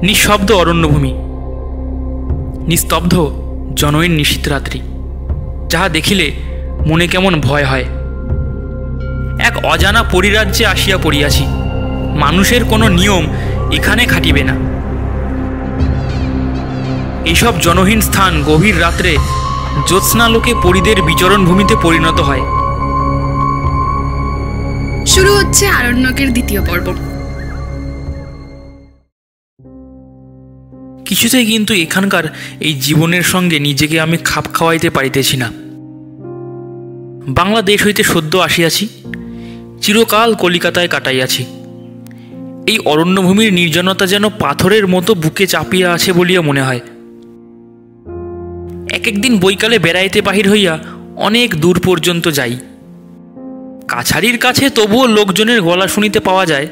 নিঃশব্দ অরণ্যভূমি, নিস্তব্ধ জনহীন নিশীথ রাত্রি, যাহা দেখিলে মনে কেমন ভয় হয়। এক অজানা পরিরাজ্যে আসিয়া পড়িয়াছি। মানুষের কোনো নিয়ম এখানে খাটিবে না। এইসব জনহীন স্থান গভীর রাত্রে জ্যোৎস্নালোকে পরীদের বিচরণ ভূমিতে পরিণত হয়। শুরু হচ্ছে আরণ্যকের দ্বিতীয় পর্ব। কিছুতেই কিন্তু এখানকার এই জীবনের সঙ্গে নিজেকে আমি খাপ খাওয়াইতে পারিতেছি না। বাংলাদেশ হইতে সদ্য আসিয়াছি, চিরকাল কলিকাতায় কাটাইয়াছি। এই অরণ্যভূমির নির্জনতা যেন পাথরের মতো বুকে চাপিয়া আছে বলিয়া মনে হয়। এক একদিন বৈকালে বেড়াইতে বাহির হইয়া অনেক দূর পর্যন্ত যাই। কাছারির কাছে তবুও লোকজনের গলা শুনিতে পাওয়া যায়।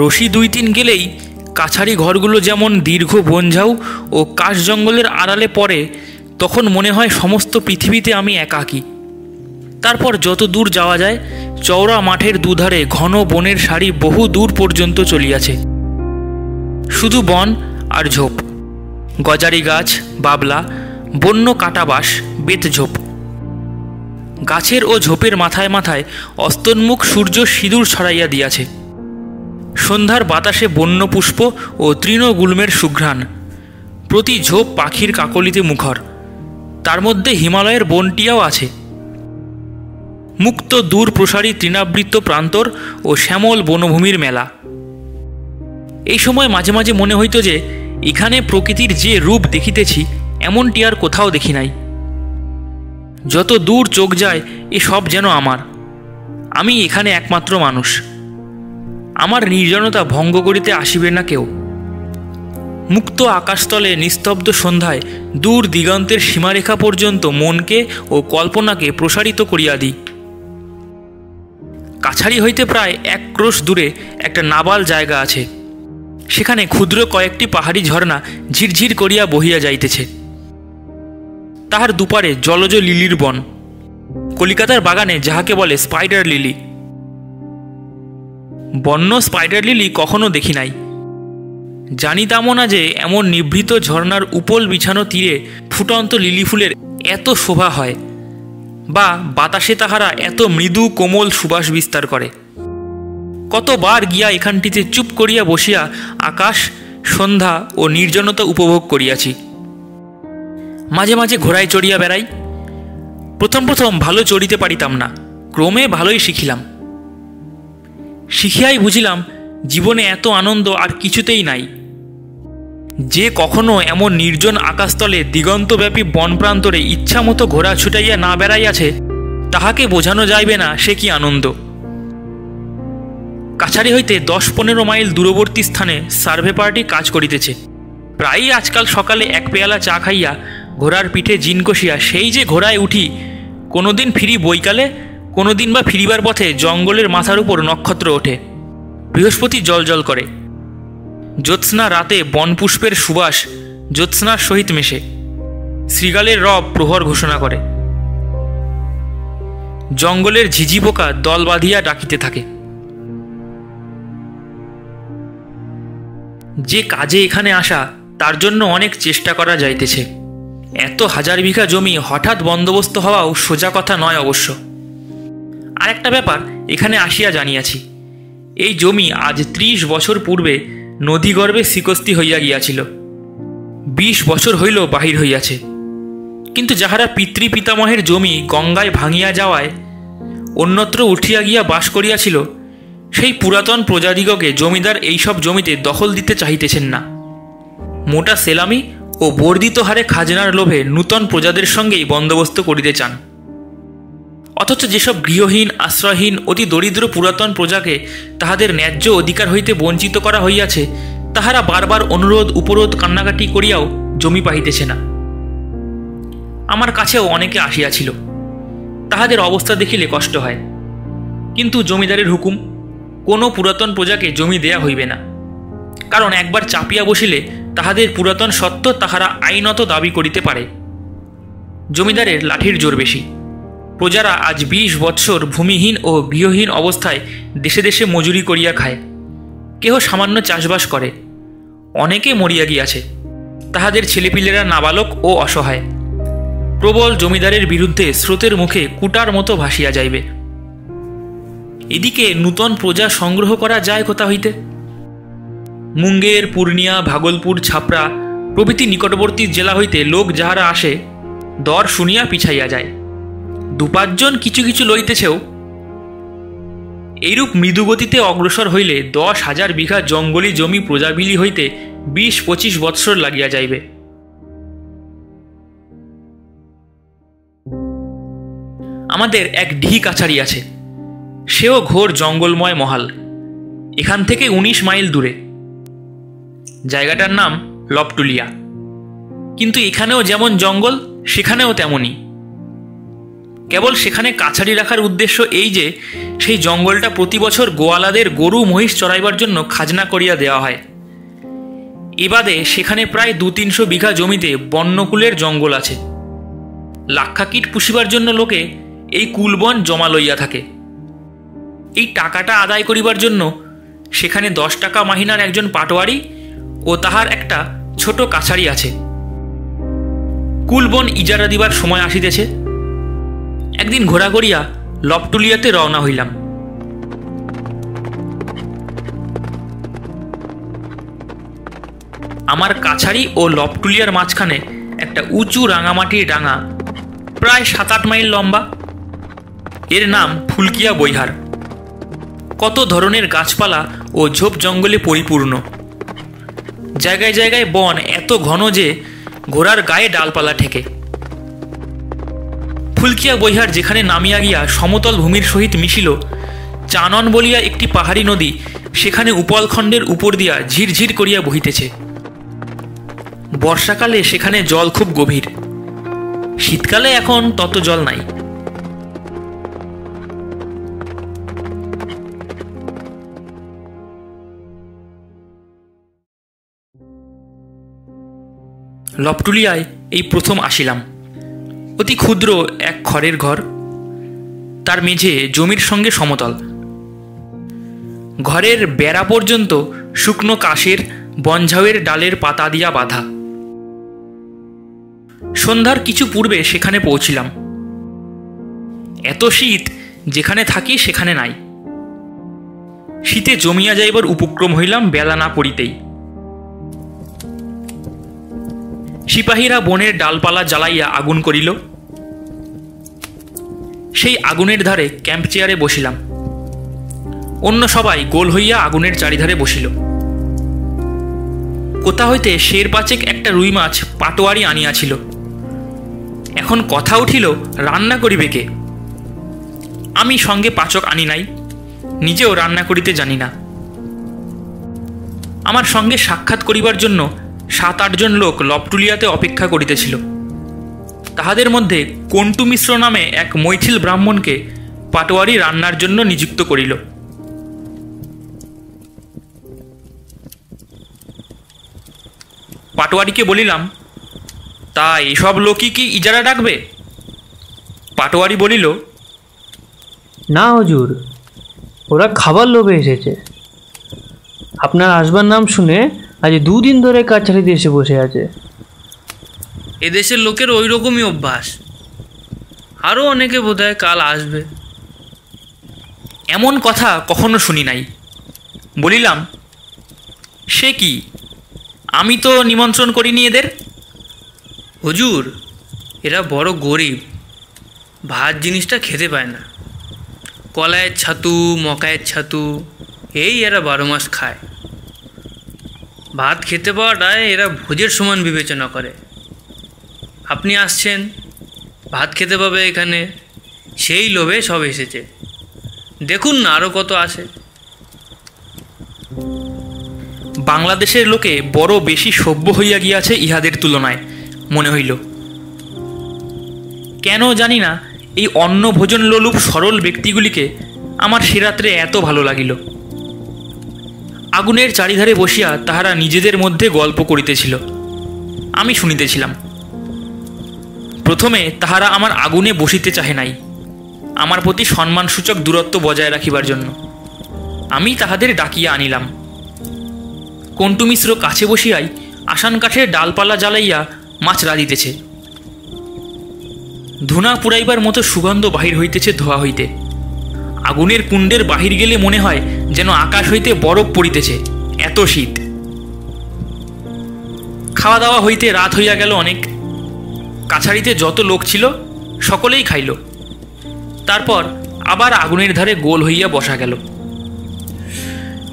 রশি 2-3 গেলেই কাছারি ঘরগুলো যেমন দীর্ঘ বনঝাউ ও কাশ জঙ্গলের আড়ালে পড়ে, তখন মনে হয় সমস্ত পৃথিবীতে আমি একাকী। তারপর যত দূর যাওয়া যায়, চওড়া মাঠের দুধারে ঘন বনের সারি বহু দূর পর্যন্ত চলিয়াছে। শুধু বন আর ঝোপ, গজারি গাছ, বাবলা, বন্য কাটাবাস, বেতঝোপ। গাছের ও ঝোপের মাথায় মাথায় অস্তন্মুখ সূর্য সিঁদুর ছড়াইয়া দিয়াছে। সন্ধ্যার বাতাসে বন্য পুষ্প ও তৃণগুল্মের সুঘ্রাণ। প্রতি ঝোপ পাখির কাকলিতে মুখর। তার মধ্যে হিমালয়ের বনটিয়াও আছে। মুক্ত দূর প্রসারী তৃণাবৃত প্রান্তর ও শ্যামল বনভূমির মেলা। এই সময় মাঝে মাঝে মনে হইত যে এখানে প্রকৃতির যে রূপ দেখিতেছি, এমনটি আর কোথাও দেখি নাই। যত দূর চোখ যায়, এ সব যেন আমার। আমি এখানে একমাত্র মানুষ। আমার নির্জনতা ভঙ্গ করিতে আসিবে না কেউ। মুক্ত আকাশতলে নিস্তব্ধ সন্ধ্যায় দূর দিগন্তের সীমারেখা পর্যন্ত মনকে ও কল্পনাকে প্রসারিত করিয়া দিই। কাছারি হইতে প্রায় 1 ক্রোশ দূরে একটা নাবাল জায়গা আছে। সেখানে ক্ষুদ্র কয়েকটি পাহাড়ি ঝর্ণা ঝিরঝির করিয়া বহিয়া যাইতেছে। তাহার দুপারে জলজ লিলির বন, কলিকাতার বাগানে যাহাকে বলে স্পাইডার লিলি। বন্য স্পাইডার লিলি কখনো দেখি নাই। জানিতামও না যে এমন নিভৃত ঝর্ণার উপল বিছানো তীরে ফুটন্ত লিলি ফুলের এত শোভা হয়, বা বাতাসে তাহারা এত মৃদু কোমল সুবাস বিস্তার করে। কতবার গিয়া এখানটিতে চুপ করিয়া বসিয়া আকাশ, সন্ধ্যা ও নির্জনতা উপভোগ করিয়াছি। মাঝে মাঝে ঘোড়ায় চড়িয়া বেড়াই। প্রথম ভালো চড়িতে পারিতাম না, ক্রমে ভালোই শিখিলাম। শিখিয়াই বুঝিলাম জীবনে এত আনন্দ আর কিছুতেই নাই। যে কখনো এমন নির্জন আকাশতলে দিগন্তব্যাপী বন প্রান্তরে ইচ্ছা মতো ঘোড়া ছুটাইয়া না বেড়াইয়াছে, তাহাকে বোঝানো যাইবে না সে কি আনন্দ। কাছারি হইতে 10-15 মাইল দূরবর্তী স্থানে সার্ভে পার্টি কাজ করিতেছে। প্রায়ই আজকাল সকালে 1 পেয়ালা চা খাইয়া ঘোড়ার পিঠে জিন কষিয়া সেই যে ঘোড়ায় উঠি। কোনোদিন ফিরি বৈকালে, কোনোদিন বা ফিরিবার পথে জঙ্গলের মাথার উপর নক্ষত্র ওঠে, বৃহস্পতি জল করে। জ্যোৎস্না রাতে বনপুষ্পের সুবাস জ্যোৎস্নার সহিত মেশে। শৃগালের রব প্রহর ঘোষণা করে। জঙ্গলের ঝিঝি পোকা দল বাঁধিয়া ডাকিতে থাকে। যে কাজে এখানে আসা, তার জন্য অনেক চেষ্টা করা যাইতেছে। এত 1000 বিঘা জমি হঠাৎ বন্দোবস্ত হওয়াও সোজা কথা নয় অবশ্য। আর একটা ব্যাপার এখানে আসিয়া জানিয়াছি, এই জমি আজ 30 বছর পূর্বে নদীগর্ভে সিকস্তি হইয়া গিয়াছিল। 20 বছর হইল বাহির হইয়াছে। কিন্তু যাহারা পিতৃপিতামহের জমি গঙ্গায় ভাঙিয়া যাওয়ায় অন্যত্র উঠিয়া গিয়া বাস করিয়াছিল, সেই পুরাতন প্রজাদিগকে জমিদার এইসব জমিতে দখল দিতে চাহিতেছেন না। মোটা সেলামি ও বর্ধিত হারে খাজনার লোভে নূতন প্রজাদের সঙ্গেই বন্দোবস্ত করিতে চান। অথচ যেসব গৃহহীন, আশ্রয়হীন, অতি দরিদ্র পুরাতন প্রজাকে তাহাদের ন্যায্য অধিকার হইতে বঞ্চিত করা হইয়াছে, তাহারা বারবার অনুরোধ উপরোধ কান্নাকাটি করিয়াও জমি পাইতেছে না। আমার কাছেও অনেকে আসিয়াছিল। তাহাদের অবস্থা দেখিলে কষ্ট হয়। কিন্তু জমিদারের হুকুম, কোনো পুরাতন প্রজাকে জমি দেয়া হইবে না। কারণ একবার চাপিয়া বসিলে তাহাদের পুরাতন সত্ত্ব তাহারা আইনত দাবি করিতে পারে। জমিদারের লাঠির জোর বেশি। প্রজারা আজ 20 বৎসর ভূমিহীন ও গৃহহীন অবস্থায় দেশে দেশে মজুরি করিয়া খায়। কেহ সামান্য চাষবাস করে, অনেকে মরিয়া গিয়াছে, তাহাদের ছেলেপিলেরা নাবালক ও অসহায়। প্রবল জমিদারের বিরুদ্ধে স্রোতের মুখে কুটার মতো ভাসিয়া যাইবে। এদিকে নূতন প্রজা সংগ্রহ করা যায় কোথা হইতে? মুঙ্গের, পূর্ণিয়া, ভাগলপুর, ছাপড়া প্রভৃতি নিকটবর্তী জেলা হইতে লোক যাহারা আসে, দর শুনিয়া পিছাইয়া যায়। 2-5 জন কিছু কিছু লইতেছেও। এইরূপ মৃদুগতিতে অগ্রসর হইলে 10,000 বিঘা জঙ্গলি জমি প্রজাবিলি হইতে 20-25 বৎসর লাগিয়া যাইবে। আমাদের এক ডিহি কাছারি আছে, সেও ঘোর জঙ্গলময় মহাল। এখান থেকে 19 মাইল দূরে। জায়গাটার নাম লপটুলিয়া। কিন্তু এখানেও যেমন জঙ্গল, সেখানেও তেমনই। কেবল সেখানে কাছারি রাখার উদ্দেশ্য এই যে সেই জঙ্গলটা প্রতি বছর গোয়ালাদের গরু মহিষ চড়াইবার জন্য খাজনা করিয়া দেওয়া হয়। এবাদে সেখানে প্রায় 200-300 বিঘা জমিতে বন্যকুলের জঙ্গল আছে। লাক্ষাকীট পুষিবার জন্য লোকে এই কুলবন জমা লইয়া থাকে। এই টাকাটা আদায় করিবার জন্য সেখানে 10 টাকা মাহিনার একজন পাটোয়ারি ও তাহার একটা ছোট কাছারি আছে। কুলবন ইজারা দিবার সময় আসিতেছে। একদিন ঘোরা করিয়া লপটুলিয়াতে রওনা হইলাম। আমার কাছারি ও লপটুলিয়ার মাঝখানে একটা উঁচু রাঙামাটির ডাঙা, প্রায় 7-8 মাইল লম্বা। এর নাম ফুলকিয়া বৈহার। কত ধরনের গাছপালা ও ঝোপ জঙ্গলে পরিপূর্ণ। জায়গায় জায়গায় বন এত ঘন যে ঘোড়ার গায়ে ডালপালা ঠেকে। ফুলকিয়া বৈহার যেখানে নামিয়া গিয়া সমতল ভূমির সহিত মিশিল, চানন বলিয়া একটি পাহাড়ি নদী সেখানে উপলখণ্ডের উপর দিয়া ঝিরঝির করিয়া বহিতেছে। বর্ষাকালে সেখানে জল খুব গভীর, শীতকালে এখন তত জল নাই। লপটুলিয়ায় এই প্রথম আসিলাম। অতি ক্ষুদ্র এক খড়ের ঘর, তার মেঝে জমির সঙ্গে সমতল। ঘরের বেড়া পর্যন্ত শুকনো কাশের বনঝাউয়ের ডালের পাতা দিয়া বাঁধা। সন্ধ্যার কিছু পূর্বে সেখানে পৌঁছিলাম। এত শীত যেখানে থাকি সেখানে নাই। শীতে জমিয়া যাইবার উপক্রম হইলাম বেলা না পড়িতেই। সিপাহীরা বনের ডালপালা জ্বালাইয়া আগুন করিল। সেই আগুনের ধারে ক্যাম্প চেয়ারে বসিলাম। অন্য সবাই গোল হইয়া আগুনের চারিধারে বসিল। কোথা হইতে শের পাচেক একটা রুই মাছ পাটোয়ারি আনিয়াছিল। এখন কথা উঠিল, রান্না করিবে কে? আমি সঙ্গে পাচক আনি নাই, নিজেও রান্না করিতে জানি না। আমার সঙ্গে সাক্ষাৎ করিবার জন্য 7-8 জন লোক লপটুলিয়াতে অপেক্ষা করিতেছিল। তাহাদের মধ্যে কন্টু মিশ্র নামে এক মৈথিল ব্রাহ্মণকে পাটোয়ারি রান্নার জন্য নিযুক্ত করিল। পাটোয়ারিকে বলিলাম, তা এসব লোকই কি ইজারা ডাকবে? পাটোয়ারি বলিল, না হুজুর, ওরা খাবার লোভে এসেছে। আপনার আসবার নাম শুনে আজ 2 দিন ধরে কাছারিতে এসে বসে আছে। এদেশের লোকের ওই রকমই অভ্যাস। আরও অনেকে বোধহয় কাল আসবে। এমন কথা কখনো শুনি নাই। বলিলাম, সে কি, আমি তো নিমন্ত্রণ করিনি এদের। হুজুর, এরা বড় গরিব, ভাত জিনিসটা খেতে পায় না। কলাইয়ের ছাতু, মকাইয়ের ছাতু এই এরা 12 মাস খায়। ভাত খেতে পাওয়াটায় এরা ভোজের সমান বিবেচনা করে। আপনি আসছেন, ভাত খেতে পাবে এখানে, সেই লোভে সব এসেছে। দেখুন না আরও কত আসে। বাংলাদেশের লোকে বড় বেশি সভ্য হইয়া গিয়াছে ইহাদের তুলনায় মনে হইল। কেন জানি না, এই অন্ন ভোজন লোলুপ সরল ব্যক্তিগুলিকে আমার সে রাত্রে এত ভালো লাগিল। আগুনের চারিধারে বসিয়া তাহারা নিজেদের মধ্যে গল্প করিতেছিল, আমি শুনিতেছিলাম। প্রথমে তাহারা আমার আগুনে বসিতে চাহে নাই, আমার প্রতি সম্মানসূচক দূরত্ব বজায় রাখিবার জন্য। আমি তাহাদের ডাকিয়া আনিলাম। কন্টু মিশ্র কাছে বসিয়াই আসান কাঠের ডালপালা জ্বালাইয়া মাছ রাঁধিতেছে। ধুনা পুড়াইবার মতো সুগন্ধ বাহির হইতেছে ধোয়া হইতে। আগুনের কুণ্ডের বাহির গেলে মনে হয় যেন আকাশ হইতে বরফ পড়িতেছে, এত শীত। খাওয়া দাওয়া হইতে রাত হইয়া গেল অনেক। কাছারিতে যত লোক ছিল সকলেই খাইল। তারপর আবার আগুনের ধারে গোল হইয়া বসা গেল।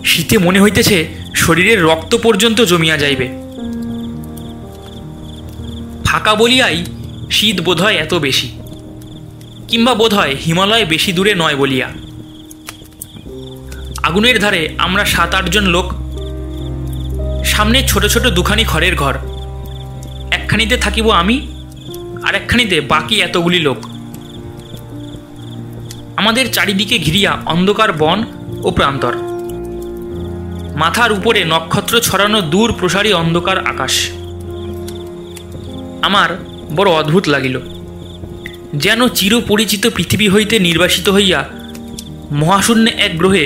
শীতে মনে হইতেছে শরীরের রক্ত পর্যন্ত জমিয়া যাইবে। ফাঁকা বলিয়াই শীত বোধহয় এত বেশি, কিংবা বোধহয় হিমালয় বেশি দূরে নয় বলিয়া। আগুনের ধারে আমরা 7-8 জন লোক। সামনে ছোট ছোট দুখানি খড়ের ঘর, একখানিতে থাকিব আমি, আর একখানিতে বাকি এতগুলি লোক। আমাদের চারিদিকে ঘিরিয়া অন্ধকার বন ও প্রান্তর। মাথার উপরে নক্ষত্র ছড়ানো দূর প্রসারী অন্ধকার আকাশ। আমার বড় অদ্ভুত লাগিল, যেন চিরপরিচিত পৃথিবী হইতে নির্বাসিত হইয়া মহাশূন্যে এক গ্রহে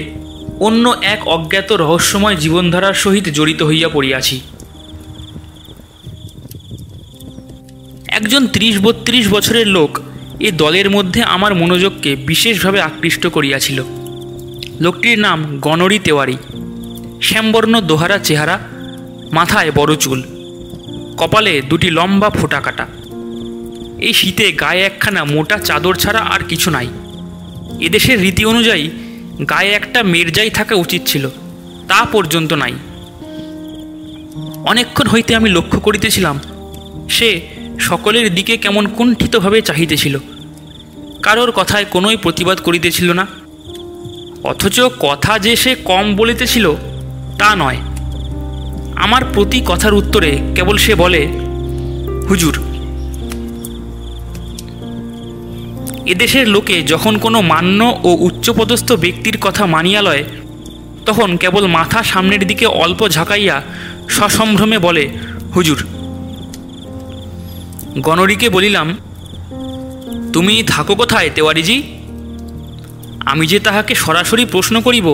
অন্য এক অজ্ঞাত রহস্যময় জীবনধারার সহিত জড়িত হইয়া পড়িয়াছি। একজন 30-32 বছরের লোক এ দলের মধ্যে আমার মনোযোগকে বিশেষভাবে আকৃষ্ট করিয়াছিল। লোকটির নাম গণরি তেওয়ারি। শ্যামবর্ণ দোহারা চেহারা, মাথায় বড় চুল, কপালে 2টি লম্বা ফোঁটা কাটা। এই শীতে গায়ে একখানা মোটা চাদর ছাড়া আর কিছু নাই। এদেশের রীতি অনুযায়ী গায়ে একটা মেরজাই থাকা উচিত ছিল, তা পর্যন্ত নাই। অনেকক্ষণ হইতে আমি লক্ষ্য করিতেছিলাম সে সকলের দিকে কেমন কুণ্ঠিতভাবে চাহিতেছিল, কারোর কথায় কোনোই প্রতিবাদ করিতেছিল না। অথচ কথা যে সে কম বলিতেছিল তা নয়। আমার প্রতি কথার উত্তরে কেবল সে বলে, হুজুর। এদেশের লোকে যখন কোনো মান্য ও উচ্চপদস্থ ব্যক্তির কথা মানিয়া লয়, তখন কেবল মাথা সামনের দিকে অল্প ঝাঁকাইয়া সসম্ভ্রমে বলে, হুজুর। গণরিকে বলিলাম, তুমি থাকো কোথায় তেওয়ারিজি? আমি যে তাহাকে সরাসরি প্রশ্ন করিব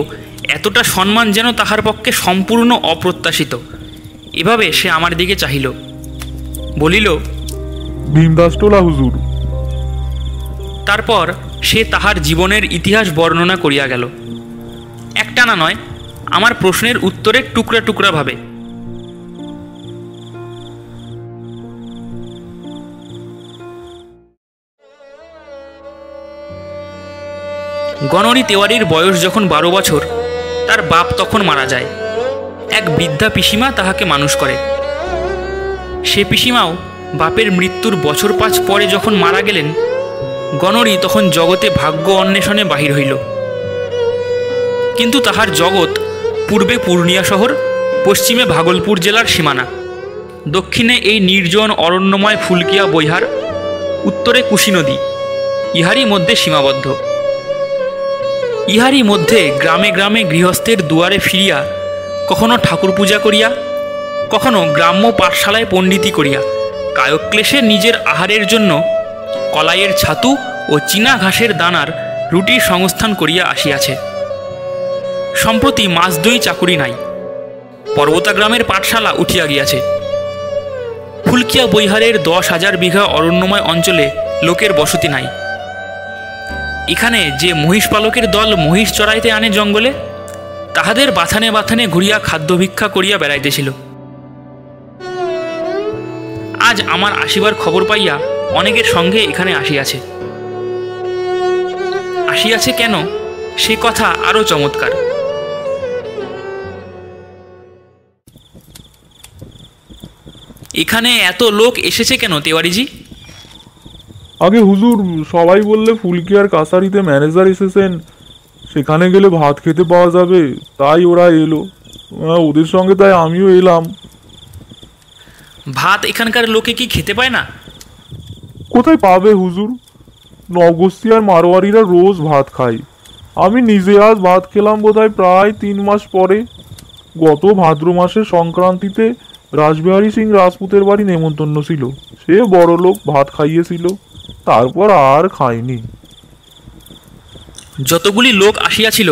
এতটা সম্মান যেন তাহার পক্ষে সম্পূর্ণ অপ্রত্যাশিত। এভাবে সে আমার দিকে চাহিল, বলিল, ভীমদাসটোলা হুজুর। তারপর সে তাহার জীবনের ইতিহাস বর্ণনা করিয়া গেল, একটানা নয়, আমার প্রশ্নের উত্তরে টুকরা টুকরা ভাবে। গণরি তেওয়ারির বয়স যখন 12 বছর, তার বাপ তখন মারা যায়। এক বৃদ্ধা পিসিমা তাহাকে মানুষ করে। সে পিসিমাও বাপের মৃত্যুর বছর 5 পরে যখন মারা গেলেন, গণরি তখন জগতে ভাগ্য অন্বেষণে বাহির হইল। কিন্তু তাহার জগৎ পূর্বে পূর্ণিয়া শহর, পশ্চিমে ভাগলপুর জেলার সীমানা, দক্ষিণে এই নির্জন অরণ্যময় ফুলকিয়া বৈহার, উত্তরে কুশি নদী, ইহারই মধ্যে সীমাবদ্ধ। ইহারই মধ্যে গ্রামে গ্রামে গৃহস্থের দুয়ারে ফিরিয়া, কখনো ঠাকুর পূজা করিয়া, কখনো গ্রাম্য পাঠশালায় পণ্ডিতি করিয়া, কায়ক্লেশে নিজের আহারের জন্য কলাইয়ের ছাতু ও চীনা ঘাসের দানার রুটির সংস্থান করিয়া আসিয়াছে। সম্প্রতি মাস 2 চাকুরি নাই। পর্বতা গ্রামের পাঠশালা উঠিয়া গিয়াছে। ফুলকিয়া বৈহারের 10,000 বিঘা অরণ্যময় অঞ্চলে লোকের বসতি নাই। এখানে যে মহিষ পালকের দল মহিষ চড়াইতে আনে জঙ্গলে, তাহাদের বাথানে বাথানে ঘুরিয়া খাদ্য ভিক্ষা করিয়া বেড়াইতেছিল। আজ আমার আসিবার খবর পাইয়া অনেকের সঙ্গে এখানে আসিয়াছে। আসিয়াছে কেন, সে কথা আরো চমৎকার। এখানে এত লোক এসেছে কেন তেওয়ারিজি? আগে হুজুর সবাই বললে ফুলকিয়ার কাছারিতে ম্যানেজার এসেছেন, সেখানে গেলে ভাত খেতে পাওয়া যাবে, তাই ওরা এলো। ওদের সঙ্গে তাই আমিও এলাম। ভাত এখানকার লোকে কি খেতে পায় না? কোথায় পাবে হুজুর? নগস্তি আর মারোয়ারিরা রোজ ভাত খায়। আমি নিজে আজ ভাত খেলাম বোধহয় প্রায় 3 মাস পরে। গত ভাদ্র মাসের সংক্রান্তিতে রাসবিহারী সিং রাজপুতের বাড়ি নেমন্তন্ন ছিল। সে বড় লোক ভাত খাইয়েছিল, তারপর আর খাইনি। যতগুলি লোক আসিয়াছিল,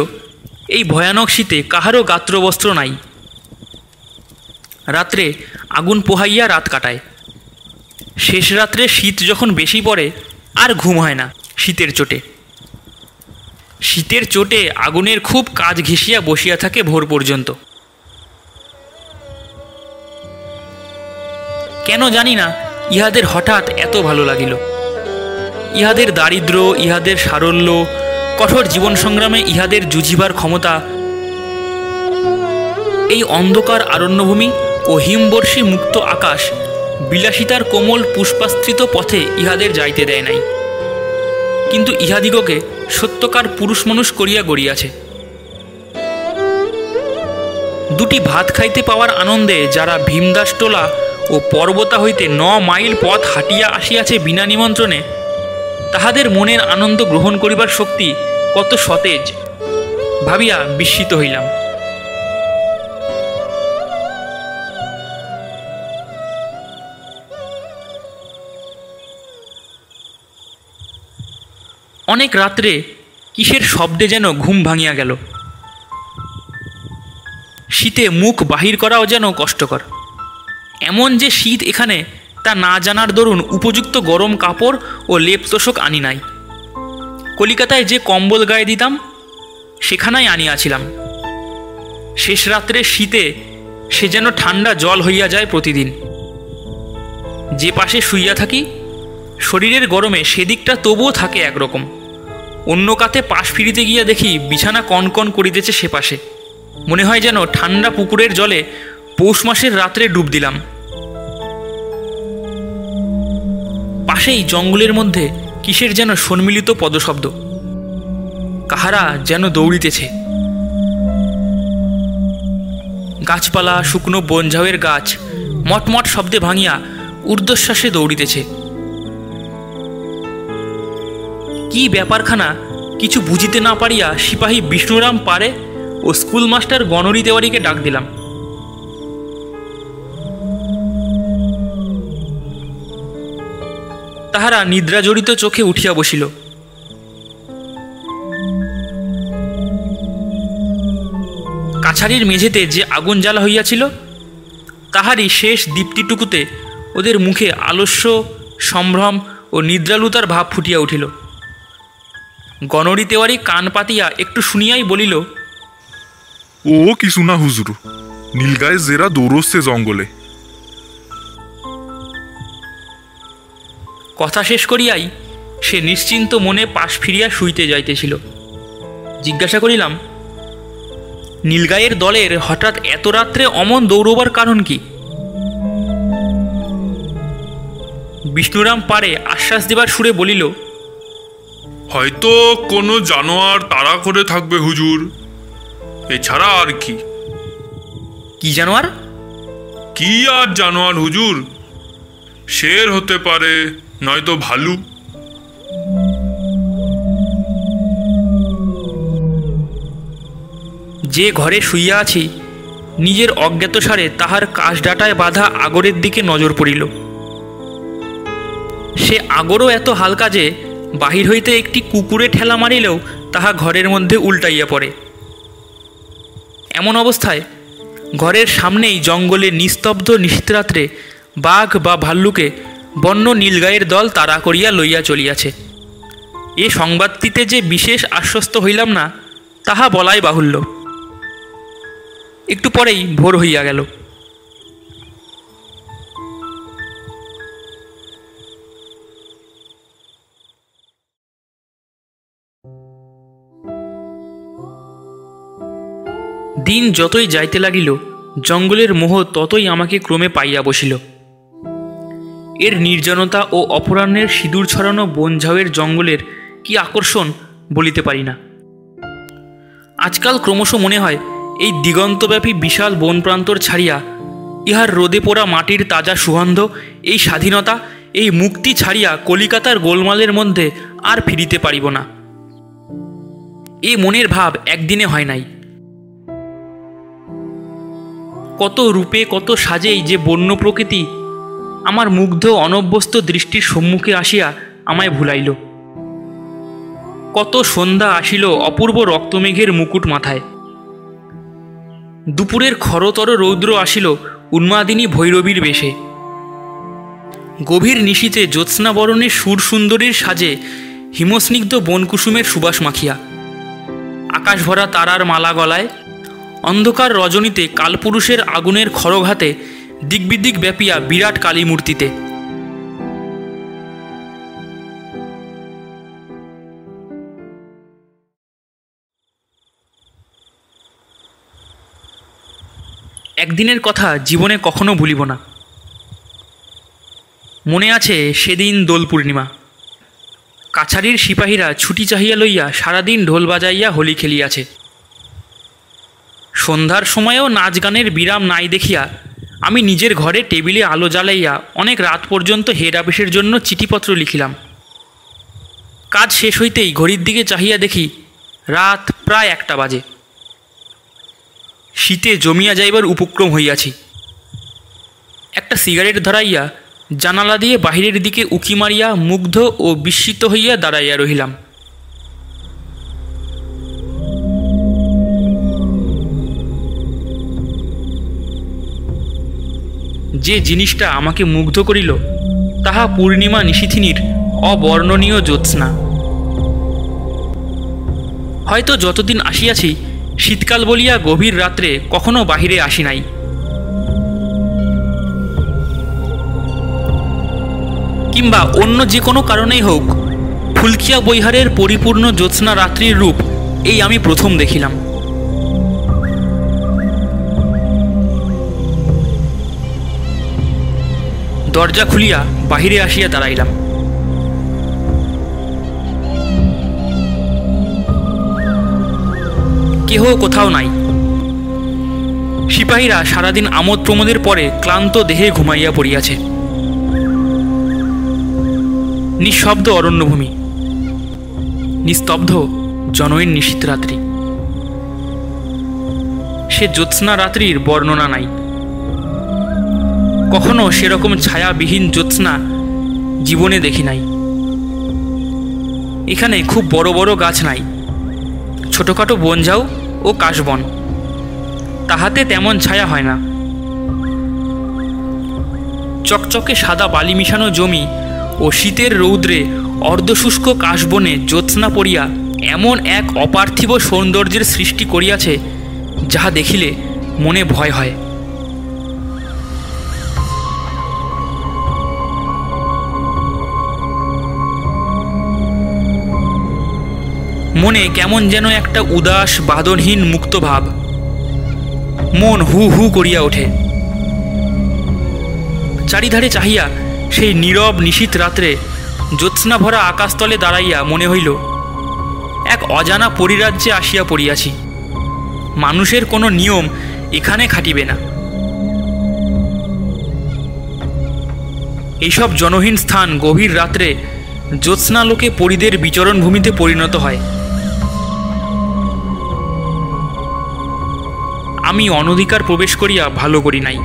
এই ভয়ানক শীতে কাহারও গাত্রবস্ত্র নাই। রাত্রে আগুন পোহাইয়া রাত কাটায়। শেষ রাত্রে শীত যখন বেশি পড়ে, আর ঘুম হয় না শীতের চোটে। শীতের চোটে আগুনের খুব কাজ ঘেঁষিয়া বসিয়া থাকে ভোর পর্যন্ত। কেন জানি না ইহাদের হঠাৎ এত ভালো লাগিল। ইহাদের দারিদ্র, ইহাদের সারল্য, কঠোর জীবন সংগ্রামে ইহাদের যুঝিবার ক্ষমতা, এই অন্ধকার আরণ্যভূমি ও হিমবর্ষী মুক্ত আকাশ বিলাসিতার কোমল পুষ্পাস্তৃত পথে ইহাদের যাইতে দেয় নাই, কিন্তু ইহাদিগকে সত্যকার পুরুষ মানুষ করিয়া গড়িয়াছে। দুটি ভাত খাইতে পাওয়ার আনন্দে যারা ভীমদাস টোলা ও পর্বতা হইতে 9 মাইল পথ হাঁটিয়া আসিয়াছে বিনা নিমন্ত্রণে, তাহাদের মনের আনন্দ গ্রহণ করিবার শক্তি কত সতেজ ভাবিয়া বিস্মিত হইলাম। অনেক রাত্রে কিসের শব্দে যেন ঘুম ভাঙিয়া গেল। শীতে মুখ বাহির করাও যেন কষ্টকর। এমন যে শীত এখানে তা না জানার দরুন উপযুক্ত গরম কাপড় ও লেপ তোষক আনি নাই। কলিকাতায় যে কম্বল গায়ে দিতাম সেখানেই আনিয়াছিলাম। শেষ রাত্রে শীতে সে যেন ঠান্ডা জল হইয়া যায় প্রতিদিন। যে পাশে শুইয়া থাকি শরীরের গরমে সেদিকটা তবুও থাকে একরকম। অন্য কাতে পাশ ফিরিতে গিয়া দেখি বিছানা কনকন করিতেছে সে পাশে। মনে হয় যেন ঠান্ডা পুকুরের জলে পৌষ মাসের রাত্রে ডুব দিলাম। পাশেই জঙ্গলের মধ্যে কিসের যেন সম্মিলিত পদশব্দ, কাহারা যেন দৌড়িতেছে। গাছপালা, শুকনো বনঝাউয়ের গাছ মটমট শব্দে ভাঙিয়া ঊর্ধ্বশ্বাসে দৌড়িতেছে। কি ব্যাপারখানা কিছু বুঝিতে না পারিয়া সিপাহী বিষ্ণুরাম পারে ও স্কুল মাস্টার গণরী তেওয়ারিকে ডাক দিলাম। তাহারা নিদ্রাজড়িত চোখে উঠিয়া বসিল। কাছারির মেঝেতে যে আগুন জ্বালা হইয়াছিল তাহারই শেষ দীপ্তিটুকুতে ওদের মুখে আলস্য, সম্ভ্রম ও নিদ্রালুতার ভাব ফুটিয়া উঠিল। গণরী তেওয়ারি কান পাতিয়া একটু শুনিয়াই বলিল, ও কিছু না হুজুর, নীলগায়ে জেরা দৌড়চ্ছে জঙ্গলে। কথা শেষ করিয়াই সে নিশ্চিন্ত মনে পাশ ফিরিয়া শুইতে যাইতেছিল। জিজ্ঞাসা করিলাম, নীলগায়ের দলের হঠাৎ এত রাত্রে অমন দৌড়বার কারণ কি? বিষ্ণুরাম পারে আশ্বাস দেবার সুরে বলিল, হয়তো কোনো জানোয়ার তাড়া করে থাকবে হুজুর, এছাড়া আর কি। কি জানোয়ার? কি আর জানোয়ার হুজুর, শের হতে পারে, নয়তো ভালু। যে ঘরে শুইয়া আছি নিজের অজ্ঞাতসারে তাহার কাশডাটায় বাঁধা আগরের দিকে নজর পড়িল। সে আগরও এত হালকা যে বাহির হইতে একটি কুকুরে ঠেলা মারিলেও তাহা ঘরের মধ্যে উল্টাইয়া পড়ে। এমন অবস্থায় ঘরের সামনেই জঙ্গলে নিস্তব্ধ নিশীথরাত্রে বাঘ বা ভাল্লুকে বন্য নীলগায়ের দল তাড়া করিয়া লইয়া চলিয়াছে। এ সংবাদটিতে যে বিশেষ আশ্বস্ত হইলাম না তাহা বলাই বাহুল্য। একটু পরেই ভোর হইয়া গেল। দিন যতই যাইতে লাগিল জঙ্গলের মোহ ততই আমাকে ক্রমে পাইয়া বসিল। এর নির্জনতা ও অপরাহ্নের সিঁদুর ছড়ানো বনঝাউয়ের জঙ্গলের কি আকর্ষণ বলিতে পারি না। আজকাল ক্রমশ মনে হয় এই দিগন্তব্যাপী বিশাল বন প্রান্তর ছাড়িয়া, ইহার রোদে পোড়া মাটির তাজা সুগন্ধ, এই স্বাধীনতা, এই মুক্তি ছাড়িয়া কলিকাতার গোলমালের মধ্যে আর ফিরিতে পারিব না। এই মনের ভাব একদিনে হয় নাই। কত রূপে কত সাজেই যে বন্য প্রকৃতি আমার মুগ্ধ অনভ্যস্ত দৃষ্টির সম্মুখে আসিয়া আমায় ভুলাইল। কত সন্ধ্যা আসিল অপূর্ব রক্তমেঘের মুকুট মাথায়। দুপুরের খরতর রৌদ্র আসিল উন্মাদিনী ভৈরবীর বেশে। গভীর নিশীতে জ্যোৎস্নাবরণের সুরসুন্দরীর সাজে হিমস্নিগ্ধ বনকুসুমের সুবাস মাখিয়া, আকাশ ভরা তারার মালা গলায়, অন্ধকার রজনীতে কালপুরুষের আগুনের খড়ঘাতে দিগ্বিদিক ব্যাপিয়া বিরাট কালী মূর্তিতে। একদিনের কথা জীবনে কখনো ভুলিব না। মনে আছে সেদিন দোল পূর্ণিমা। কাছারির সিপাহীরা ছুটি চাহিয়া লইয়া সারাদিন ঢোল বাজাইয়া হোলি খেলিয়াছে। সন্ধ্যার সময়েও নাচ গানের বিরাম নাই দেখিয়া আমি নিজের ঘরে টেবিলে আলো জ্বালাইয়া অনেক রাত পর্যন্ত হেড অফিসের জন্য চিঠিপত্র লিখিলাম। কাজ শেষ হইতেই ঘড়ির দিকে চাহিয়া দেখি রাত প্রায় 1টা বাজে। শীতে জমিয়া যাইবার উপক্রম হইয়াছি। একটা সিগারেট ধরাইয়া জানালা দিয়ে বাহিরের দিকে উকি মারিয়া মুগ্ধ ও বিস্মিত হইয়া দাঁড়াইয়া রহিলাম। যে জিনিসটা আমাকে মুগ্ধ করিল তাহা পূর্ণিমা নিশীথিনীর অবর্ণনীয় জ্যোৎস্না। হয়তো যতদিন আসিয়াছি শীতকাল বলিয়া গভীর রাত্রে কখনো বাহিরে আসি নাই। কিংবা অন্য যে কোনো কারণেই হোক ফুলকিয়া বৈহারের পরিপূর্ণ জ্যোৎস্না রাত্রির রূপ এই আমি প্রথম দেখিলাম। দরজা খুলিয়া বাহিরে আসিয়া দাঁড়াইলাম। কেহ কোথাও নাই। সিপাহীরা সারাদিন আমোদ প্রমোদের পরে ক্লান্ত দেহে ঘুমাইয়া পড়িয়াছে। নিঃশব্দ অরণ্যভূমি, নিস্তব্ধ জনহীন নিশীথ রাত্রি। সে জ্যোৎস্না রাত্রির বর্ণনা নাই। কখনো সেরকম ছায়াবিহীন জ্যোৎস্না জীবনে দেখি নাই। এখানে খুব বড় বড় গাছ নাই, ছোটখাটো বনঝাউ ও কাশবন, তাহাতে তেমন ছায়া হয় না। চকচকে সাদা বালি মিশানো জমি ও শীতের রৌদ্রে অর্ধশুষ্ক কাশবনে জ্যোৎস্না পড়িয়া এমন এক অপার্থিব সৌন্দর্যের সৃষ্টি করিয়াছে যাহা দেখিলে মনে ভয় হয়। মনে কেমন যেন একটা উদাস বাদনহীন মুক্ত ভাব। মন হু হু করিয়া ওঠে। চারিধারে চাহিয়া সেই নীরব নিশীথ রাত্রে জ্যোৎস্না ভরা আকাশতলে দাঁড়াইয়া মনে হইল এক অজানা পরিরাজ্যে আসিয়া পড়িয়াছি। মানুষের কোনো নিয়ম এখানে খাটিবে না। এইসব জনহীন স্থান গভীর রাত্রে জ্যোৎস্নালোকে পরিদের বিচরণ ভূমিতে পরিণত হয়। আমি অনধিকার প্রবেশ করিয়া ভালো করি নাই।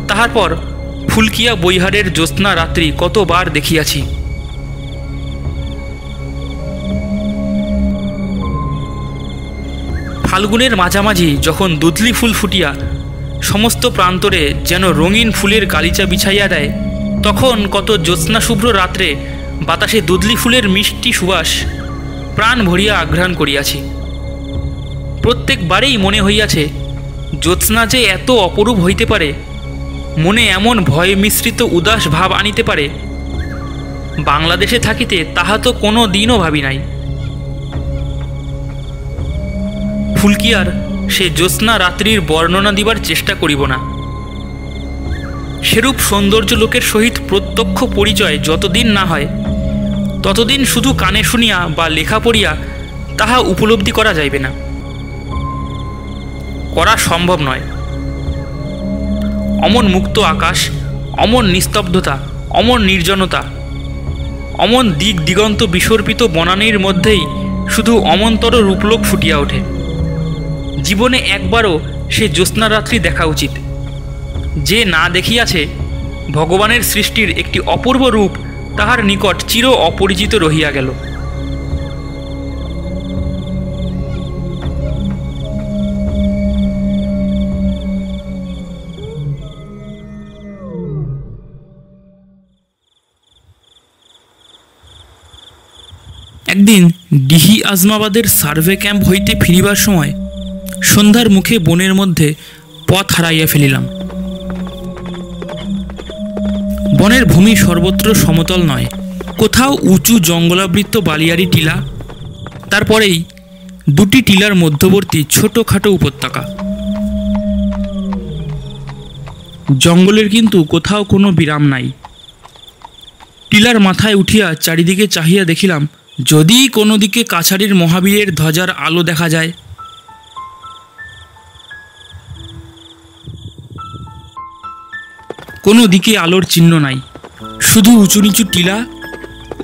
তাহার পর ফুলকিয়া বৈহারের জ্যোৎস্না রাত্রি কতবার দেখিয়াছি। ফাল্গুনের মাঝামাঝি যখন দুধলি ফুল ফুটিয়া সমস্ত প্রান্তরে যেন রঙিন ফুলের গালিচা বিছাইয়া দেয়, তখন কত জ্যোৎস্না শুভ্র রাত্রে বাতাসে দুধলি ফুলের মিষ্টি সুবাস প্রাণ ভরিয়া আঘ্রাণ করিয়াছি। প্রত্যেকবারেই মনে হইয়াছে জ্যোৎস্না যে এত অপরূপ হইতে পারে, মনে এমন ভয় মিশ্রিত উদাস ভাব আনিতে পারে, বাংলাদেশে থাকিতে তাহা তো কোনো দিনও ভাবি নাই। ফুলকিয়ার সে জ্যোৎস্না রাত্রির বর্ণনা দিবার চেষ্টা করিব না। সেরূপ সৌন্দর্য লোকের সহিত প্রত্যক্ষ পরিচয় যতদিন না হয় ততদিন শুধু কানে শুনিয়া বা লেখা পড়িয়া তাহা উপলব্ধি করা যাইবে না, করা সম্ভব নয়। অমন মুক্ত আকাশ, অমন নিস্তব্ধতা, অমন নির্জনতা, অমন দিক দিগন্ত বিসর্পিত বনানীর মধ্যেই শুধু অমন্তর রূপলোক ফুটিয়া ওঠে। জীবনে একবারও সে জ্যোৎস্না রাত্রি দেখা উচিত। যে না দেখিয়াছে ভগবানের সৃষ্টির একটি অপূর্ব রূপ তাহার নিকট চির অপরিচিত রহিয়া গেল। একদিন ডিহি আজমাবাদের সার্ভে ক্যাম্প হইতে ফিরিবার সময় সন্ধ্যার মুখে বনের মধ্যে পথ হারাইয়া ফেলিলাম। বনের ভূমি সর্বত্র সমতল নয়, কোথাও উঁচু জঙ্গলাবৃত বালিয়ারি টিলা, তারপরেই দুটি টিলার মধ্যবর্তী ছোটখাটো উপত্যকা। জঙ্গলের কিন্তু কোথাও কোনো বিরাম নাই। টিলার মাথায় উঠিয়া চারিদিকে চাহিয়া দেখিলাম, যদি কোনো দিকে কাছারির মহাবীরের ধ্বজার আলো দেখা যায়। কোনো দিকে আলোর চিহ্ন নাই, শুধু উঁচু নিচু টিলা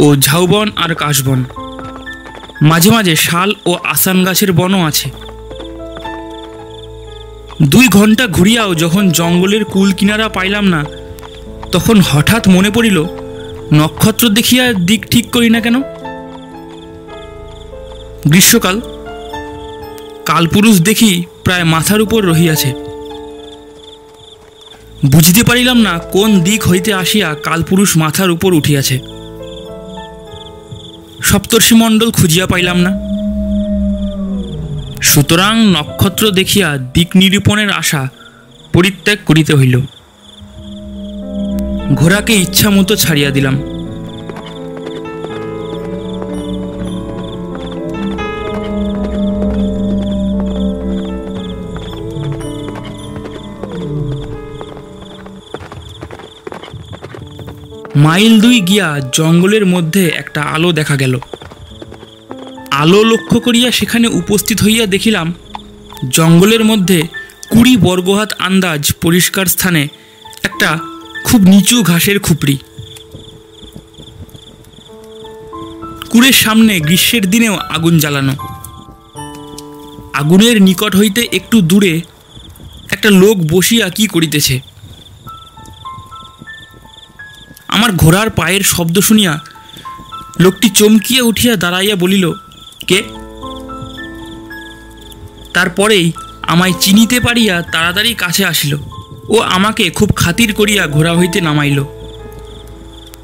ও ঝাউবন আর কাশবন, মাঝে মাঝে শাল ও আসান গাছের বনও আছে। 2 ঘন্টা ঘুরিয়াও যখন জঙ্গলের কুল কিনারা পাইলাম না, তখন হঠাৎ মনে পড়িল, নক্ষত্র দেখিয়া দিক ঠিক করি না কেন? গ্রীষ্মকাল, কালপুরুষ দেখি প্রায় মাথার উপর রহিয়াছে। বুঝিতে পারিলাম না কোন দিক হইতে আসিয়া কালপুরুষ মাথার উপর উঠিয়াছে। সপ্তর্ষিমণ্ডল খুঁজিয়া পাইলাম না, সুতরাং নক্ষত্র দেখিয়া দিক নিরূপণের আশা পরিত্যাগ করিতে হইল। ঘোড়াকে ইচ্ছা মতো ছাড়িয়া দিলাম। মাইল 2 গিয়া জঙ্গলের মধ্যে একটা আলো দেখা গেল। আলো লক্ষ্য করিয়া সেখানে উপস্থিত হইয়া দেখিলাম, জঙ্গলের মধ্যে 20 বর্গহাত আন্দাজ পরিষ্কার স্থানে একটা খুব নিচু ঘাসের খুপড়ি। কুড়ের সামনে গ্রীষ্মের দিনেও আগুন জ্বালানো। আগুনের নিকট হইতে একটু দূরে একটা লোক বসিয়া কি করিতেছে। আমার ঘোড়ার পায়ের শব্দ শুনিয়া লোকটি চমকিয়া উঠিয়া দাঁড়াইয়া বলিল, কে? তারপরেই আমায় চিনিতে পারিয়া তাড়াতাড়ি কাছে আসিল ও আমাকে খুব খাতির করিয়া ঘোড়া হইতে নামাইল।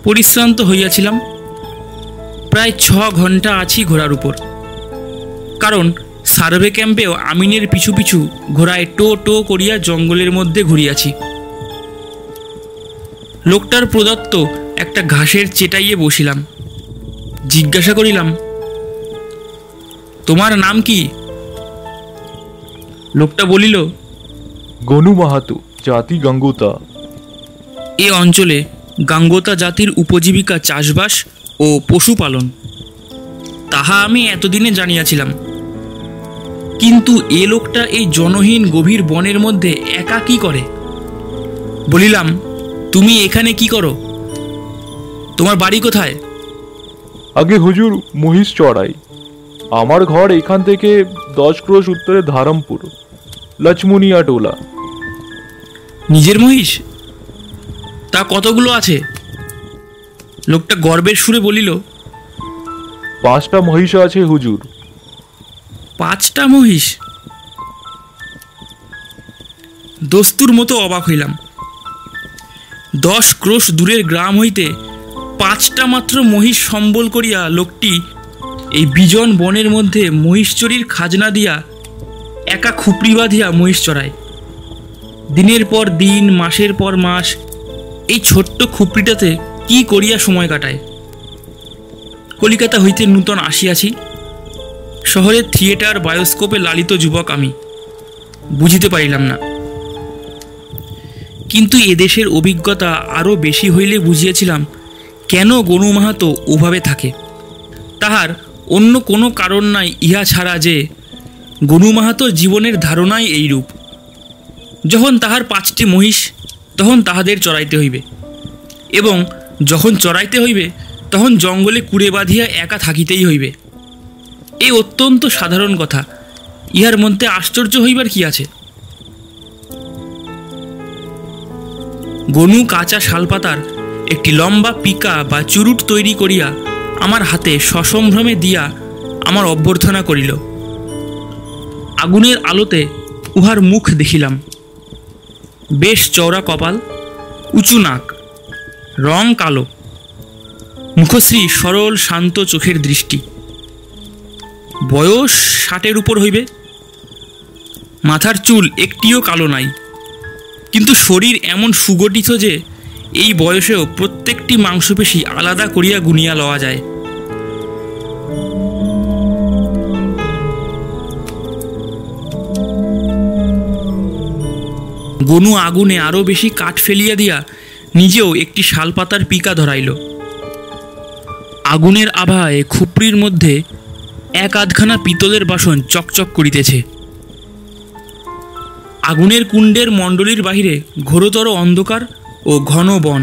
পরিশ্রান্ত হইয়াছিলাম, প্রায় 6 ঘন্টা আছি ঘোড়ার উপর, কারণ সার্ভে ক্যাম্পেও আমিনের পিছু পিছু ঘোড়ায় টো টো করিয়া জঙ্গলের মধ্যে ঘুরিয়াছি। লোকটার প্রদত্ত একটা ঘাসের চেটাইয়ে বসিলাম। জিজ্ঞাসা করিলাম, তোমার নাম কি? লোকটা বলিল, গনু মাহাতো, জাতি গাঙ্গোতা। এ অঞ্চলে গাঙ্গোতা জাতির উপজীবিকা চাষবাস ও পশুপালন, তাহা আমি এতদিনে জানিয়াছিলাম। কিন্তু এ লোকটা এই জনহীন গভীর বনের মধ্যে একা কি করে? বলিলাম, তুমি এখানে কি করো? তোমার বাড়ি কোথায়? আগে হুজুর মহিষ চড়াই। আমার ঘর এখান থেকে 10 ক্রোশ উত্তরে ধারমপুর, লক্ষ্মণিয়া টোলা। নিজের মহিষ? তা কতগুলো আছে? লোকটা গর্বের সুরে বলিল, 5টা মহিষ আছে হুজুর। 5টা মহিষ? দস্তুর মতো অবাক হইলাম। 10 ক্রোশ দূরের গ্রাম হইতে 5টা মাত্র মহিষ সম্বল করিয়া লোকটি এই বিজন বনের মধ্যে মহিষচুরির খাজনা দিয়া একা খুপড়ি বাঁধিয়া মহিষ চড়ায়। দিনের পর দিন, মাসের পর মাস এই ছোট্ট খুপড়িটাতে কি করিয়া সময় কাটায়। কলিকাতা হইতে নূতন আসিয়াছি, শহরের থিয়েটার বায়োস্কোপে লালিত যুবক আমি, বুঝিতে পারিলাম না। কিন্তু এদেশের অভিজ্ঞতা আরও বেশি হইলে বুঝিয়েছিলাম কেন গনু মাহাতো ওভাবে থাকে। তাহার অন্য কোনো কারণ নাই ইহা ছাড়া যে গনু মাহাতোর জীবনের ধারণাই এইরূপ। যখন তাহার 5টি মহিষ, তখন তাহাদের চড়াইতে হইবে, এবং যখন চড়াইতে হইবে তখন জঙ্গলে কুড়ে বাঁধিয়া একা থাকিতেই হইবে। এই অত্যন্ত সাধারণ কথা, ইহার মধ্যে আশ্চর্য হইবার কি আছে? গনু কাঁচা শালপাতার একটি লম্বা পিকা বা চুরুট তৈরি করিয়া আমার হাতে সসম্ভ্রমে দিয়া আমার অভ্যর্থনা করিল। আগুনের আলোতে উহার মুখ দেখিলাম। বেশ চওড়া কপাল, উঁচু নাক, রং কালো, মুখশ্রী সরল শান্ত চোখের দৃষ্টি। বয়স 60-এর উপর হইবে। মাথার চুল একটিও কালো নাই, কিন্তু শরীর এমন সুগঠিত যে এই বয়সেও প্রত্যেকটি মাংসপেশি আলাদা করিয়া গুনিয়া লওয়া যায়। গনু আগুনে আরও বেশি কাঠ ফেলিয়া দিয়া নিজেও একটি শালপাতার পিকা ধরাইল। আগুনের আভায় খুপড়ির মধ্যে এক আধখানা পিতলের বাসন চকচক করিতেছে। আগুনের কুণ্ডের মণ্ডলীর বাহিরে ঘোরতর অন্ধকার ও ঘন বন।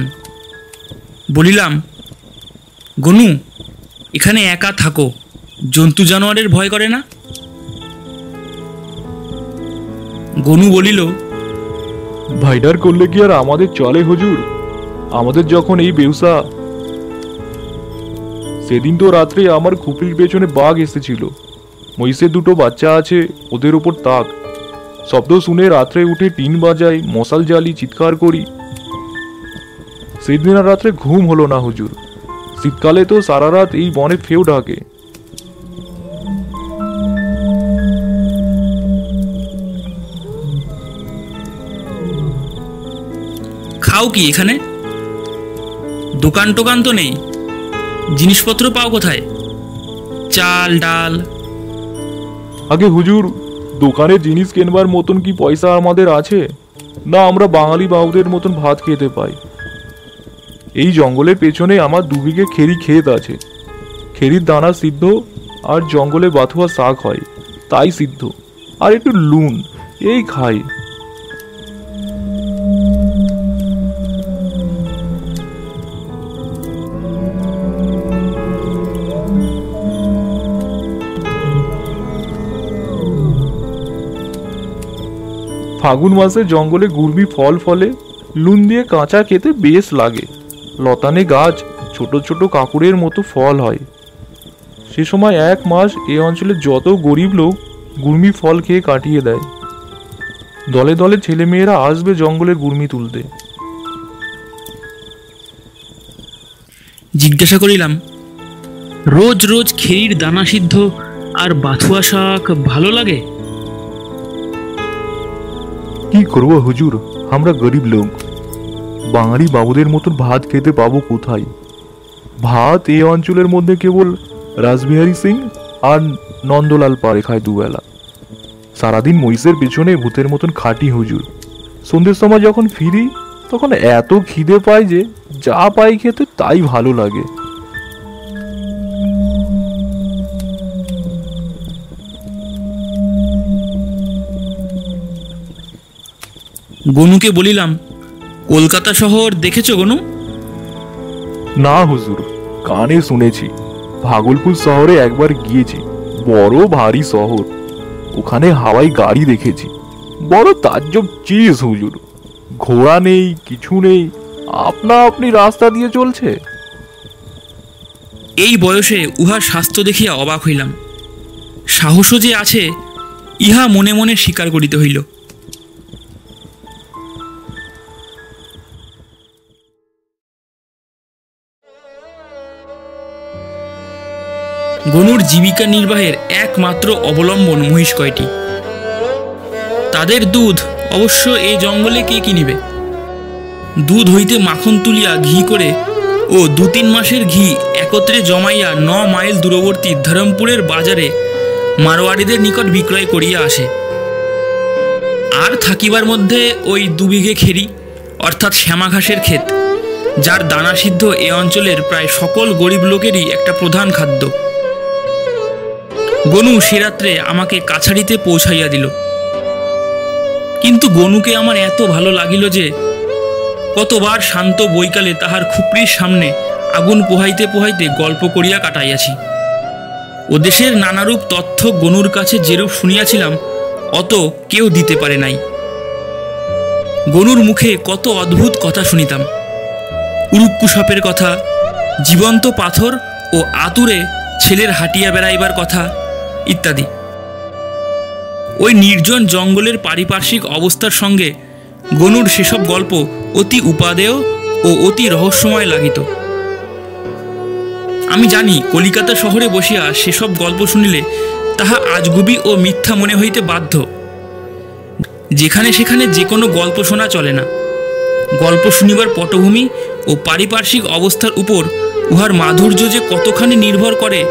বলিলাম, গনু, এখানে একা থাকো, জন্তু জানোয়ারের ভয় করে না? গনু বলিল, ভাইডার করলে কি আর আমাদের চলে হুজুর? আমাদের যখন এই বেউসা। সেদিন তো রাত্রে আমার খুপড়ির পেছনে বাঘ এসেছিল। মহিষের দুটো বাচ্চা আছে, ওদের উপর তাক। শব্দ শুনে রাত্রে উঠে টিন বাজাই, মশাল জ্বালি, চিৎকার করি। সেদিন আর রাত্রে ঘুম হলো না হুজুর। শীতকালে তো সারা রাত এই বনে ফেউ ডাকে। খাও কি এখানে? দোকান টোকান তো নেই, জিনিসপত্র পাও কোথায়? চাল ডাল? আগে হুজুর, দোকানে জিনিস কেনবার মতন কি পয়সা আমাদের আছে? না আমরা বাঙালি বাবুদের মতন ভাত খেতে পাই। এই জঙ্গলের পেছনে আমার 2 বিঘে খেরি ক্ষেত আছে। খেরির দানা সিদ্ধ আর জঙ্গলে বাথুয়া শাক হয়, তাই সিদ্ধ, আর একটু লুন, এই খাই। ফাগুন মাসে জঙ্গলে গুড়মি ফল ফলে, লুন দিয়ে কাঁচা খেতে বেশ লাগে। লতানে গাছ, ছোট ছোট কাকুরের মতো ফল হয়। সে সময় 1 মাস এ অঞ্চলে যত গরিব লোক গুড়মি ফল খেয়ে কাটিয়ে দেয়। দলে দলে ছেলেমেয়েরা আসবে জঙ্গলের গুড়মি তুলতে। জিজ্ঞাসা করিলাম, রোজ রোজ খেরির দানা সিদ্ধ আর বাথুয়া শাক ভালো লাগে? কি করবো হুজুর, আমরা গরিব লোক, বাঙালি বাবুদের মতন ভাত খেতে পাবো কোথায়? ভাত এই অঞ্চলের মধ্যে কেবল রাসবিহারী সিং আর নন্দলাল পারে খায় দুবেলা। সারাদিন মহিষের পেছনে ভূতের মতন খাটি হুজুর। সন্ধ্যের সময় যখন ফিরি তখন এত খিদে পায় যে যা পাই খেতে তাই ভালো লাগে। গনুকে বলিলাম, কলকাতা শহর দেখেছো গনু? না হুজুর, কানে শুনেছি। ভাগলপুর শহরে একবার গিয়েছি, বড় ভারী শহর। ওখানে হাওয়াই গাড়ি দেখেছি, বড় তাজ্জব চিজ হুজুর। ঘোড়া নেই, কিছু নেই, আপনা আপনি রাস্তা দিয়ে চলছে। এই বয়সে উহার স্বাস্থ্য দেখিয়া অবাক হইলাম। সাহসও যে আছে ইহা মনে মনে স্বীকার করিতে হইল। গনুর জীবিকা নির্বাহের একমাত্র অবলম্বন মহিষ কয়টি। তাদের দুধ অবশ্য এই জঙ্গলে কে কিনিবে? দুধ হইতে মাখন তুলিয়া ঘি করে ও 2-3 মাসের ঘি একত্রে জমাইয়া 9 মাইল দূরবর্তী ধরমপুরের বাজারে মারোয়ারিদের নিকট বিক্রয় করিয়া আসে। আর থাকিবার মধ্যে ওই 2 বিঘে খেরি, অর্থাৎ শ্যামা ঘাসের ক্ষেত, যার দানা সিদ্ধ এ অঞ্চলের প্রায় সকল গরিব লোকেরই একটা প্রধান খাদ্য। গনু সে রাত্রে আমাকে কাছারিতে পৌঁছাইয়া দিল। কিন্তু গনুকে আমার এত ভালো লাগিল যে কতবার শান্ত বৈকালে তাহার খুপড়ির সামনে আগুন পোহাইতে পোহাইতে গল্প করিয়া কাটাইয়াছি। ও দেশের নানারূপ তথ্য গনুর কাছে যেরূপ শুনিয়াছিলাম অত কেউ দিতে পারে নাই। গনুর মুখে কত অদ্ভুত কথা শুনিতাম। উরুক্কু সাপের কথা, জীবন্ত পাথর ও আতুরে ছেলের হাঁটিয়া বেড়াইবার কথা ইত্যাদি। ওই নির্জন জঙ্গলের পারিপার্শ্বিক অবস্থার সঙ্গে গনুর সেসব গল্প অতি উপাদেয় ও অতি রহস্যময় লাগিত। আমি জানি কলিকাতা শহরে বসিয়া সেসব গল্প শুনিলে তাহা আজগুবি ও মিথ্যা মনে হইতে বাধ্য। যেখানে সেখানে যে কোনো গল্প শোনা চলে না। গল্প শুনিবার পটভূমি ও পারিপার্শ্বিক অবস্থার উপর উহার মাধুর্য যে কতখানি নির্ভর করে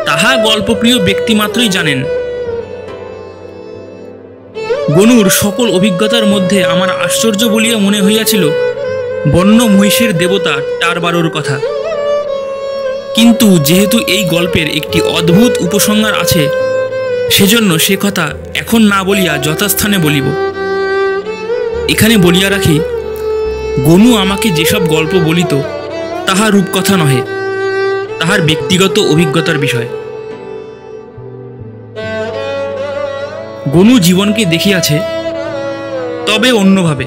তাহা গল্পপ্রিয় ব্যক্তিমাত্রই জানেন। গনুর সকল অভিজ্ঞতার মধ্যে আমার আশ্চর্য বলিয়া মনে হইয়াছিল বন্য মহিষের দেবতা টারবারোর কথা। কিন্তু যেহেতু এই গল্পের একটি অদ্ভুত উপসংহার আছে, সেজন্য সে কথা এখন না বলিয়া যথাস্থানে বলিব। এখানে বলিয়া রাখি, গনু আমাকে যেসব গল্প বলিত তাহা রূপকথা নহে, তাহার ব্যক্তিগত অভিজ্ঞতার বিষয়। গনু জীবনকে দেখিয়াছে, তবে অন্যভাবে।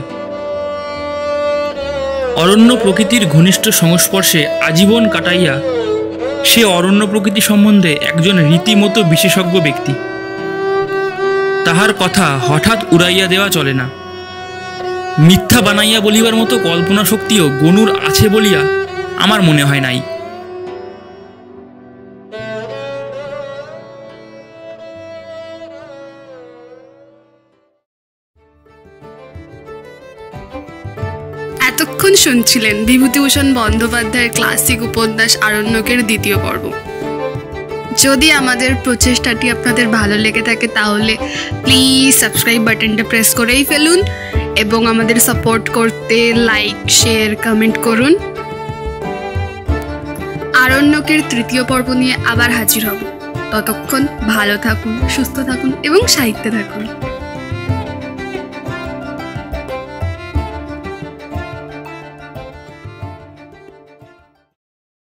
অরণ্য প্রকৃতির ঘনিষ্ঠ সংস্পর্শে আজীবন কাটাইয়া সে অরণ্য প্রকৃতি সম্বন্ধে একজন রীতিমতো বিশেষজ্ঞ ব্যক্তি। তাহার কথা হঠাৎ উড়াইয়া দেওয়া চলে না। মিথ্যা বানাইয়া বলিবার মতো কল্পনা শক্তিও গনুর আছে বলিয়া আমার মনে হয় নাই। এতক্ষণ শুনছিলেন বিভূতিভূষণ বন্দ্যোপাধ্যায়ের ক্লাসিক উপন্যাস আরণ্যকের দ্বিতীয় পর্ব। যদি আমাদের প্রচেষ্টাটি আপনাদের ভালো লেগে থাকে তাহলে প্লিজ সাবস্ক্রাইব বাটনটা প্রেস করেই ফেলুন এবং আমাদের সাপোর্ট করতে লাইক, শেয়ার, কমেন্ট করুন। আরণ্যকের তৃতীয় পর্ব নিয়ে আবার হাজির হব। ততক্ষণ ভালো থাকুন, সুস্থ থাকুন এবং সাহিত্যে থাকুন।